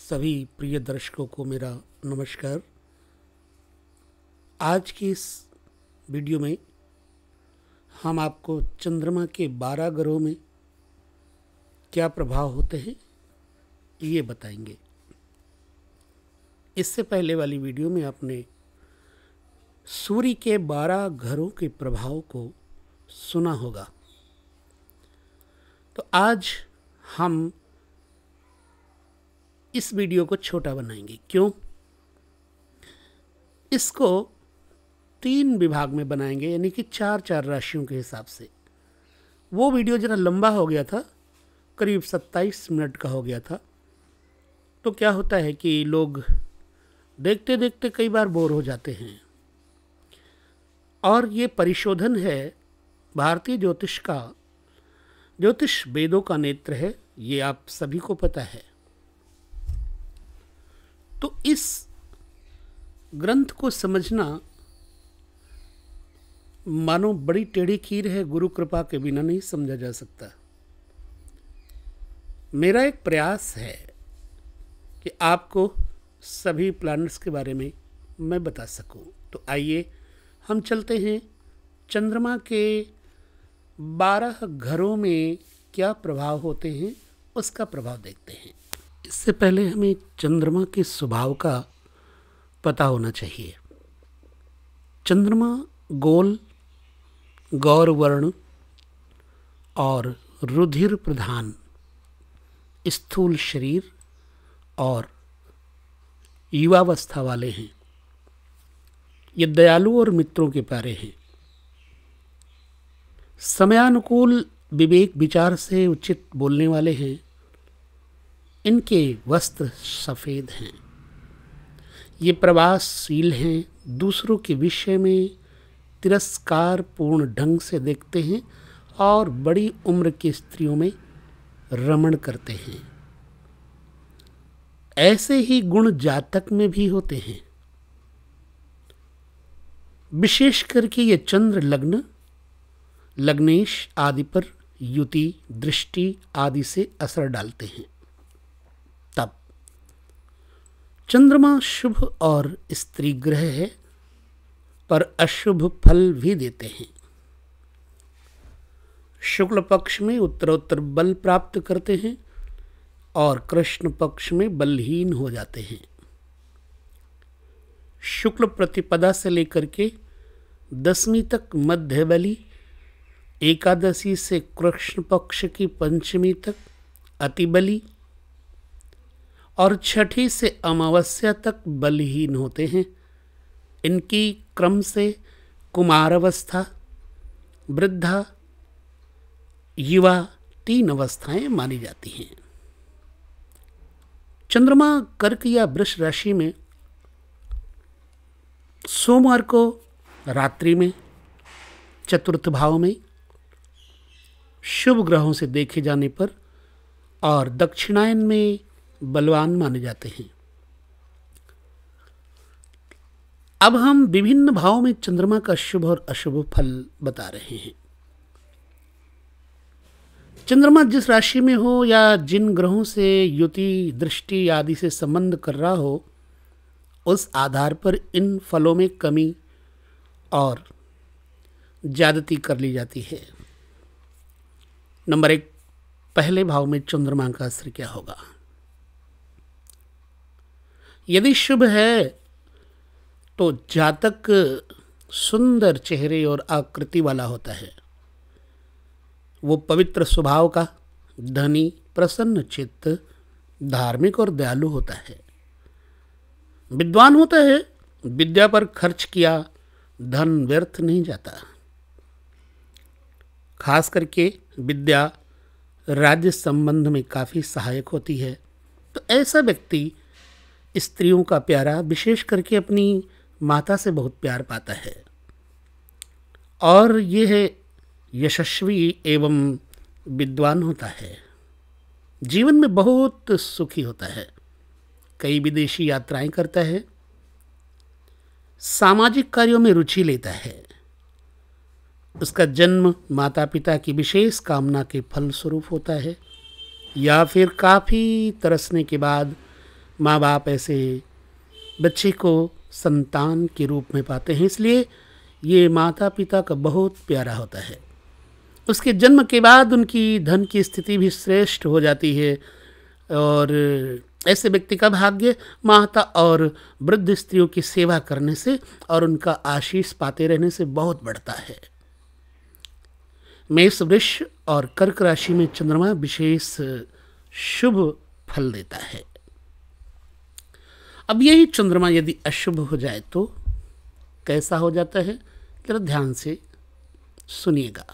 सभी प्रिय दर्शकों को मेरा नमस्कार। आज की इस वीडियो में हम आपको चंद्रमा के 12 ग्रहों में क्या प्रभाव होते हैं ये बताएंगे। इससे पहले वाली वीडियो में आपने सूर्य के 12 ग्रहों के प्रभाव को सुना होगा। तो आज हम इस वीडियो को छोटा बनाएंगे। क्यों? इसको 3 विभाग में बनाएंगे, यानी कि 4 राशियों के हिसाब से। वो वीडियो जरा लंबा हो गया था, करीब 27 मिनट का हो गया था। तो क्या होता है कि लोग देखते देखते कई बार बोर हो जाते हैं। और ये परिशोधन है भारतीय ज्योतिष का। ज्योतिष वेदों का नेत्र है, ये आप सभी को पता है। तो इस ग्रंथ को समझना मानो बड़ी टेढ़ी खीर है, गुरु कृपा के बिना नहीं समझा जा सकता। मेरा एक प्रयास है कि आपको सभी प्लैनेट्स के बारे में मैं बता सकूं। तो आइए हम चलते हैं चंद्रमा के 12 घरों में क्या प्रभाव होते हैं, उसका प्रभाव देखते हैं। इससे पहले हमें चंद्रमा के स्वभाव का पता होना चाहिए। चंद्रमा गोल, गौर वर्ण और रुधिर प्रधान, स्थूल शरीर और युवावस्था वाले हैं। ये दयालु और मित्रों के प्यारे हैं। समयानुकूल विवेक विचार से उचित बोलने वाले हैं। इनके वस्त्र सफ़ेद हैं। ये प्रवासशील हैं। दूसरों के विषय में तिरस्कार पूर्ण ढंग से देखते हैं और बड़ी उम्र की स्त्रियों में रमण करते हैं। ऐसे ही गुण जातक में भी होते हैं। विशेष करके ये चंद्र लग्न, लग्नेश आदि पर युति, दृष्टि आदि से असर डालते हैं। तब चंद्रमा शुभ और स्त्री ग्रह है, पर अशुभ फल भी देते हैं। शुक्ल पक्ष में उत्तरोत्तर बल प्राप्त करते हैं और कृष्ण पक्ष में बलहीन हो जाते हैं। शुक्ल प्रतिपदा से लेकर के 10वीं तक मध्य बली, एकादशी से कृष्ण पक्ष की पंचमी तक अति बली और छठी से अमावस्या तक बलहीन होते हैं। इनकी क्रम से कुमारावस्था, वृद्धा, युवा 3 अवस्थाएं मानी जाती हैं। चंद्रमा कर्क या वृष राशि में सोमवार को रात्रि में चतुर्थ भाव में शुभ ग्रहों से देखे जाने पर और दक्षिणायन में बलवान माने जाते हैं। अब हम विभिन्न भावों में चंद्रमा का शुभ और अशुभ फल बता रहे हैं। चंद्रमा जिस राशि में हो या जिन ग्रहों से युति, दृष्टि आदि से संबंध कर रहा हो, उस आधार पर इन फलों में कमी और ज्यादती कर ली जाती है। नंबर 1, पहले भाव में चंद्रमा का असर क्या होगा? यदि शुभ है तो जातक सुंदर चेहरे और आकृति वाला होता है। वो पवित्र स्वभाव का, धनी, प्रसन्न चित्त, धार्मिक और दयालु होता है। विद्वान होता है। विद्या पर खर्च किया धन व्यर्थ नहीं जाता। खास करके विद्या राज्य संबंध में काफ़ी सहायक होती है। तो ऐसा व्यक्ति स्त्रियों का प्यारा, विशेष करके अपनी माता से बहुत प्यार पाता है और यह यशस्वी एवं विद्वान होता है। जीवन में बहुत सुखी होता है। कई विदेशी यात्राएं करता है। सामाजिक कार्यों में रुचि लेता है। उसका जन्म माता पिता की विशेष कामना के फलस्वरूप होता है या फिर काफ़ी तरसने के बाद माँ बाप ऐसे बच्चे को संतान के रूप में पाते हैं, इसलिए ये माता पिता का बहुत प्यारा होता है। उसके जन्म के बाद उनकी धन की स्थिति भी श्रेष्ठ हो जाती है और ऐसे व्यक्ति का भाग्य माता और वृद्ध स्त्रियों की सेवा करने से और उनका आशीष पाते रहने से बहुत बढ़ता है। मेष, वृष और कर्क राशि में चंद्रमा विशेष शुभ फल देता है। अब यही चंद्रमा यदि अशुभ हो जाए तो कैसा हो जाता है, जरा ध्यान से सुनिएगा।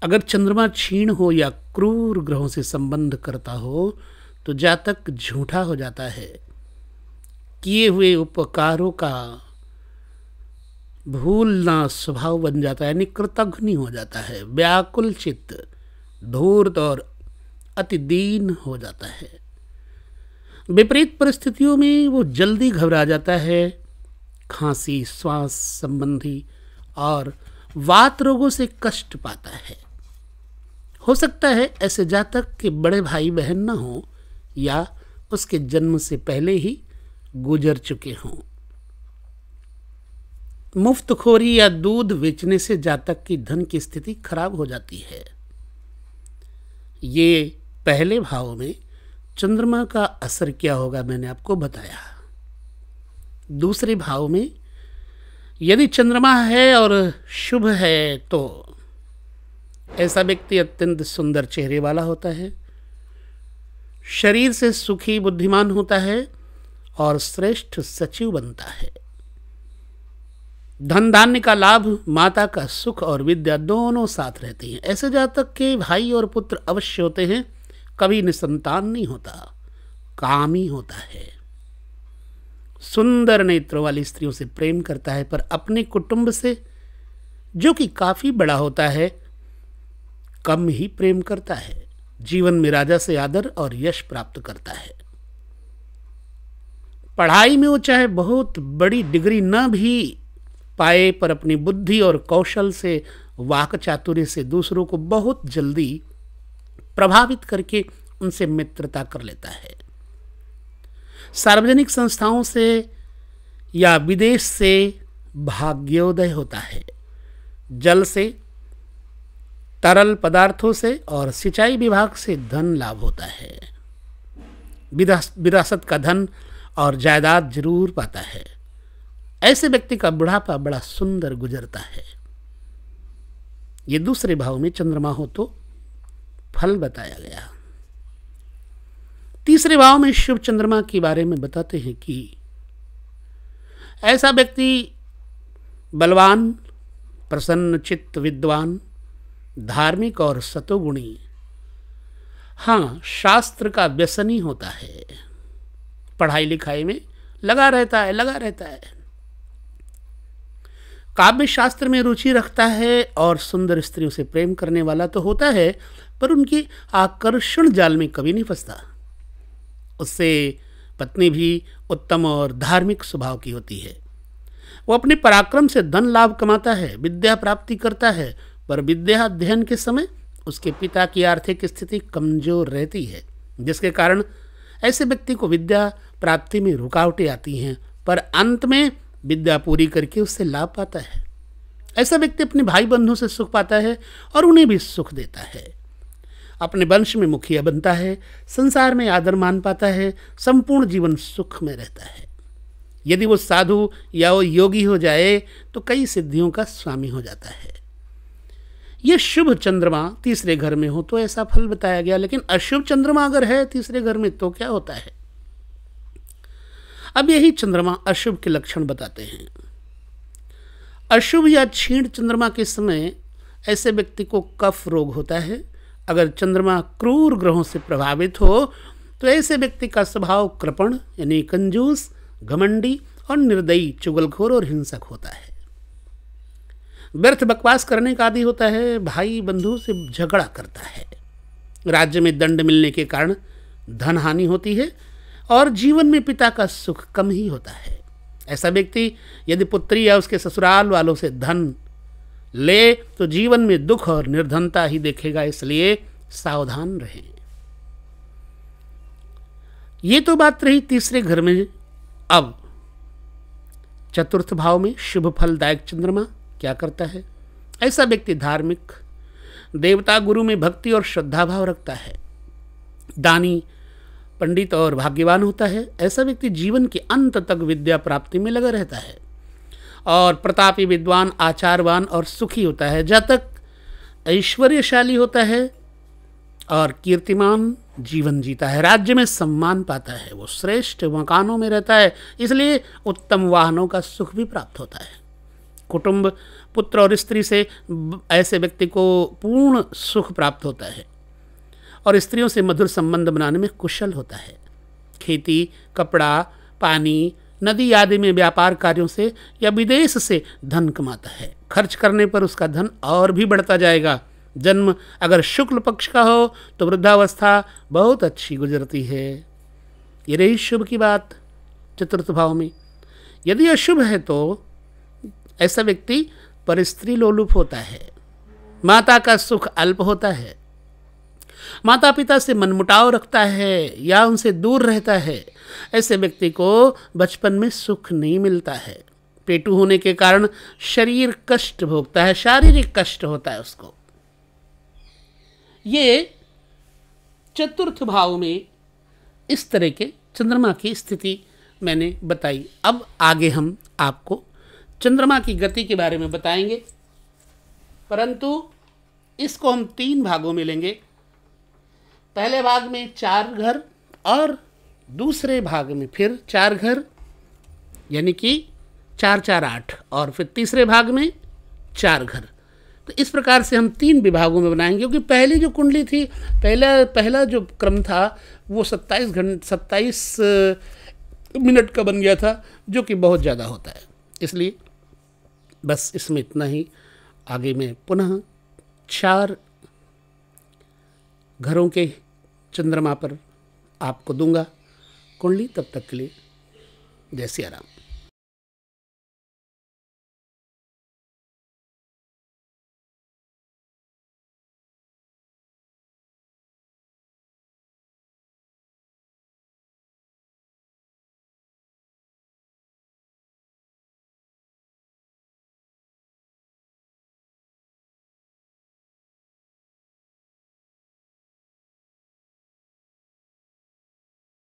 अगर चंद्रमा क्षीण हो या क्रूर ग्रहों से संबंध करता हो तो जातक झूठा हो जाता है, किए हुए उपकारों का भूलना स्वभाव बन जाता है, यानी कृतघ्नि हो जाता है, व्याकुल चित्त, धूर्त और अति दीन हो जाता है। विपरीत परिस्थितियों में वो जल्दी घबरा जाता है, खांसी, श्वास संबंधी और वात रोगों से कष्ट पाता है। हो सकता है ऐसे जातक के बड़े भाई बहन न हो या उसके जन्म से पहले ही गुजर चुके हों। मुफ्तखोरी या दूध बेचने से जातक की धन की स्थिति खराब हो जाती है। ये पहले भाव में चंद्रमा का असर क्या होगा मैंने आपको बताया। दूसरे भाव में यदि चंद्रमा है और शुभ है तो ऐसा व्यक्ति अत्यंत सुंदर चेहरे वाला होता है, शरीर से सुखी बुद्धिमान होता है और श्रेष्ठ सचिव बनता है। धन धान्य का लाभ, माता का सुख और विद्या दोनों साथ रहती हैं। ऐसे जातक के भाई और पुत्र अवश्य होते हैं। कभी निसंतान नहीं होता, कामी होता है। सुंदर नेत्रों वाली स्त्रियों से प्रेम करता है, पर अपने कुटुंब से जो कि काफी बड़ा होता है कम ही प्रेम करता है। जीवन में राजा से आदर और यश प्राप्त करता है। पढ़ाई में वो चाहे बहुत बड़ी डिग्री न भी पाए, पर अपनी बुद्धि और कौशल से, वाक चातुर्य से दूसरों को बहुत जल्दी प्रभावित करके उनसे मित्रता कर लेता है। सार्वजनिक संस्थाओं से या विदेश से भाग्योदय होता है। जल से, तरल पदार्थों से और सिंचाई विभाग से धन लाभ होता है। विरासत का धन और जायदाद जरूर पाता है। ऐसे व्यक्ति का बुढ़ापा बड़ा सुंदर गुजरता है। ये दूसरे भाव में चंद्रमा हो तो फल बताया गया। तीसरे भाव में शुभ चंद्रमा के बारे में बताते हैं कि ऐसा व्यक्ति बलवान, प्रसन्न चित्त, विद्वान, धार्मिक और सतोगुणी, हाँ, शास्त्र का व्यसनी होता है। पढ़ाई लिखाई में लगा रहता है। काव्य शास्त्र में रुचि रखता है और सुंदर स्त्रियों से प्रेम करने वाला तो होता है, पर उनकी आकर्षण जाल में कभी नहीं फंसता। उससे पत्नी भी उत्तम और धार्मिक स्वभाव की होती है। वो अपने पराक्रम से धन लाभ कमाता है, विद्या प्राप्ति करता है, पर विद्या अध्ययन के समय उसके पिता की आर्थिक स्थिति कमजोर रहती है, जिसके कारण ऐसे व्यक्ति को विद्या प्राप्ति में रुकावटें आती हैं, पर अंत में विद्या पूरी करके उससे लाभ पाता है। ऐसा व्यक्ति अपने भाई बंधु से सुख पाता है और उन्हें भी सुख देता है। अपने वंश में मुखिया बनता है, संसार में आदर मान पाता है, संपूर्ण जीवन सुख में रहता है। यदि वो साधु या वो योगी हो जाए तो कई सिद्धियों का स्वामी हो जाता है। यह शुभ चंद्रमा तीसरे घर में हो तो ऐसा फल बताया गया, लेकिन अशुभ चंद्रमा अगर है तीसरे घर में तो क्या होता है। अब यही चंद्रमा अशुभ के लक्षण बताते हैं। अशुभ या क्षीण चंद्रमा के समय ऐसे व्यक्ति को कफ रोग होता है। अगर चंद्रमा क्रूर ग्रहों से प्रभावित हो तो ऐसे व्यक्ति का स्वभाव कृपण यानी कंजूस, घमंडी और निर्दयी, चुगलखोर और हिंसक होता है। व्यर्थ बकवास करने का आदी होता है। भाई बंधु से झगड़ा करता है। राज्य में दंड मिलने के कारण धन हानि होती है और जीवन में पिता का सुख कम ही होता है। ऐसा व्यक्ति यदि पुत्री या उसके ससुराल वालों से धन ले तो जीवन में दुख और निर्धनता ही देखेगा, इसलिए सावधान रहें। ये तो बात रही तीसरे घर में। अब चतुर्थ भाव में शुभ फलदायक चंद्रमा क्या करता है? ऐसा व्यक्ति धार्मिक, देवता गुरु में भक्ति और श्रद्धा भाव रखता है, दानी, पंडित और भाग्यवान होता है। ऐसा व्यक्ति जीवन के अंत तक विद्या प्राप्ति में लगा रहता है और प्रतापी, विद्वान, आचारवान और सुखी होता है। जातक ऐश्वर्यशाली होता है और कीर्तिमान जीवन जीता है, राज्य में सम्मान पाता है, वो श्रेष्ठ मकानों में रहता है, इसलिए उत्तम वाहनों का सुख भी प्राप्त होता है। कुटुंब, पुत्र और स्त्री से ऐसे व्यक्ति को पूर्ण सुख प्राप्त होता है और स्त्रियों से मधुर संबंध बनाने में कुशल होता है। खेती, कपड़ा, पानी, नदी आदि में व्यापार कार्यों से या विदेश से धन कमाता है। खर्च करने पर उसका धन और भी बढ़ता जाएगा। जन्म अगर शुक्ल पक्ष का हो तो वृद्धावस्था बहुत अच्छी गुजरती है। ये रही शुभ की बात चतुर्थ भाव में। यदि अशुभ है तो ऐसा व्यक्ति पर स्त्री लोलुप होता है, माता का सुख अल्प होता है, माता पिता से मनमुटाव रखता है या उनसे दूर रहता है। ऐसे व्यक्ति को बचपन में सुख नहीं मिलता है। पेटू होने के कारण शरीर कष्ट भोगता है, शारीरिक कष्ट होता है उसको। ये चतुर्थ भाव में इस तरह के चंद्रमा की स्थिति मैंने बताई। अब आगे हम आपको चंद्रमा की गति के बारे में बताएंगे, परंतु इसको हम 3 भागों में लेंगे। पहले भाग में 4 घर और दूसरे भाग में फिर 4 घर, यानी कि 4 4 8, और फिर तीसरे भाग में 4 घर। तो इस प्रकार से हम 3 विभागों में बनाएंगे, क्योंकि पहली जो कुंडली थी, पहला जो क्रम था वो 27 मिनट का बन गया था, जो कि बहुत ज़्यादा होता है। इसलिए बस इसमें इतना ही। आगे मैं पुनः 4 घरों के चंद्रमा पर आपको दूंगा कुंडली। तब तक के लिए जय सिया राम।